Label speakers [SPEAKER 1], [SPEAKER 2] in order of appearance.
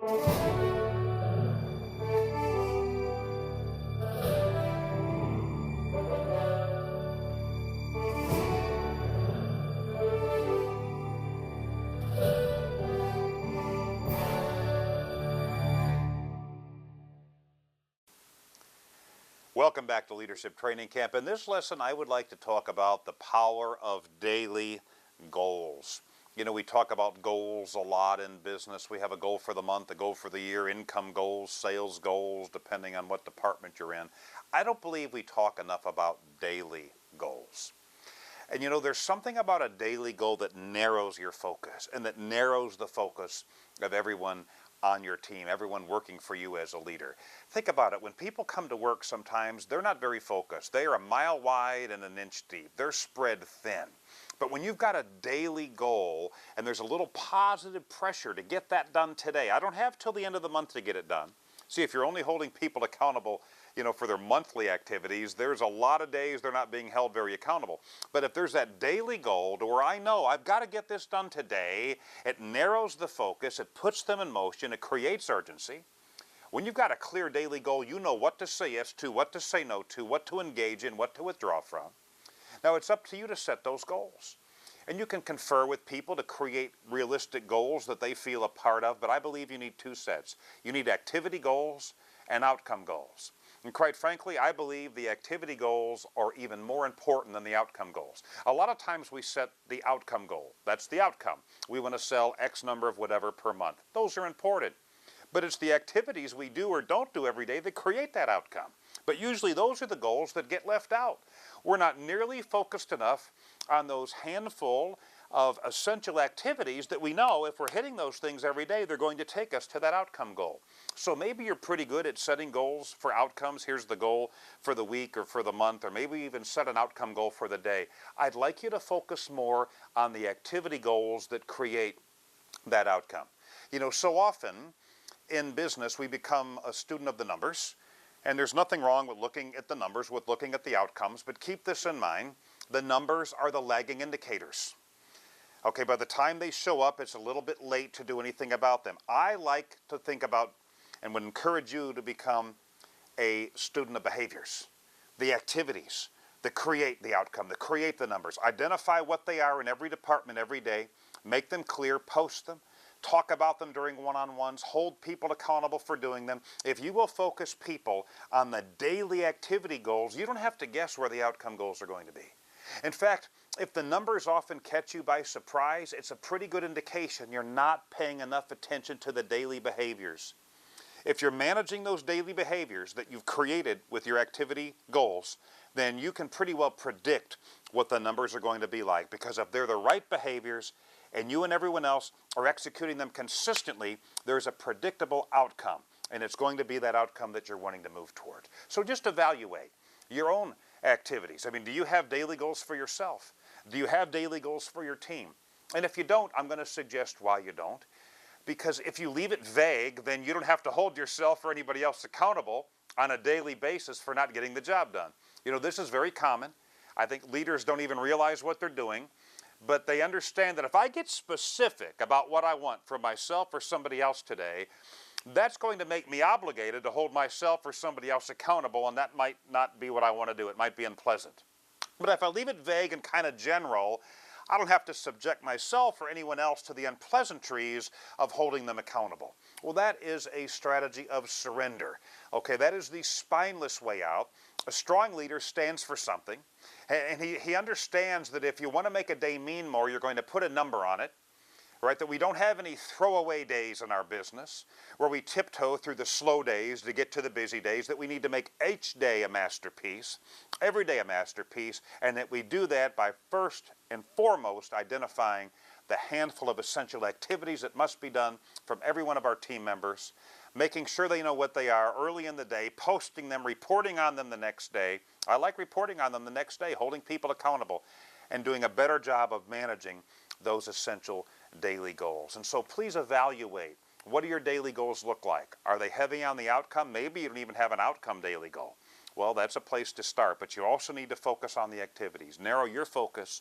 [SPEAKER 1] Welcome back to Leadership Training Camp. In this lesson, I would like to talk about the power of daily goals. You know, we talk about goals a lot in business. We have a goal for the month, a goal for the year, income goals, sales goals, depending on what department you're in. I don't believe we talk enough about daily goals. And you know, there's something about a daily goal that narrows your focus and that narrows the focus of everyone on your team, everyone working for you as a leader. Think about it. When people come to work sometimes, they're not very focused. They are a mile wide and an inch deep. They're spread thin. But when you've got a daily goal and there's a little positive pressure to get that done today, I don't have till the end of the month to get it done. See, if you're only holding people accountable, you know, for their monthly activities, there's a lot of days they're not being held very accountable. But if there's that daily goal to where I know I've got to get this done today, it narrows the focus, it puts them in motion, it creates urgency. When you've got a clear daily goal, you know what to say yes to, what to say no to, what to engage in, what to withdraw from. Now it's up to you to set those goals. And you can confer with people to create realistic goals that they feel a part of, but I believe you need two sets. You need activity goals and outcome goals. And quite frankly, I believe the activity goals are even more important than the outcome goals. A lot of times we set the outcome goal. That's the outcome. We want to sell X number of whatever per month. Those are important. But it's the activities we do or don't do every day that create that outcome. But usually those are the goals that get left out. We're not nearly focused enough on those handful of essential activities that we know if we're hitting those things every day, they're going to take us to that outcome goal. So maybe you're pretty good at setting goals for outcomes. Here's the goal for the week or for the month, or maybe even set an outcome goal for the day. I'd like you to focus more on the activity goals that create that outcome. You know, so often in business we become a student of the numbers, and there's nothing wrong with looking at the numbers, with looking at the outcomes, but keep this in mind, the numbers are the lagging indicators. Okay, by the time they show up, it's a little bit late to do anything about them. I like to think about and would encourage you to become a student of behaviors, the activities that create the outcome, that create the numbers. Identify what they are in every department every day, make them clear, post them, talk about them during one-on-ones, hold people accountable for doing them. If you will focus people on the daily activity goals, you don't have to guess where the outcome goals are going to be. In fact, if the numbers often catch you by surprise, it's a pretty good indication you're not paying enough attention to the daily behaviors. If you're managing those daily behaviors that you've created with your activity goals, then you can pretty well predict what the numbers are going to be like, because if they're the right behaviors and you and everyone else are executing them consistently, there's a predictable outcome, and it's going to be that outcome that you're wanting to move toward. So just evaluate your own activities. I mean, do you have daily goals for yourself? Do you have daily goals for your team? And if you don't, I'm going to suggest why you don't. Because if you leave it vague, then you don't have to hold yourself or anybody else accountable on a daily basis for not getting the job done. You know, this is very common. I think leaders don't even realize what they're doing, but they understand that if I get specific about what I want for myself or somebody else today, that's going to make me obligated to hold myself or somebody else accountable, and that might not be what I want to do. It might be unpleasant. But if I leave it vague and kind of general, I don't have to subject myself or anyone else to the unpleasantries of holding them accountable. Well, that is a strategy of surrender. Okay, that is the spineless way out. A strong leader stands for something, and he understands that if you want to make a day mean more, you're going to put a number on it. Right, that we don't have any throwaway days in our business where we tiptoe through the slow days to get to the busy days, that we need to make each day a masterpiece, every day a masterpiece, and that we do that by first and foremost identifying the handful of essential activities that must be done from every one of our team members, making sure they know what they are early in the day, posting them, reporting on them the next day. I like reporting on them the next day, holding people accountable, and doing a better job of managing those essential daily goals. And so please evaluate, what do your daily goals look like? Are they heavy on the outcome? Maybe you don't even have an outcome daily goal. Well, that's a place to start, but you also need to focus on the activities. Narrow your focus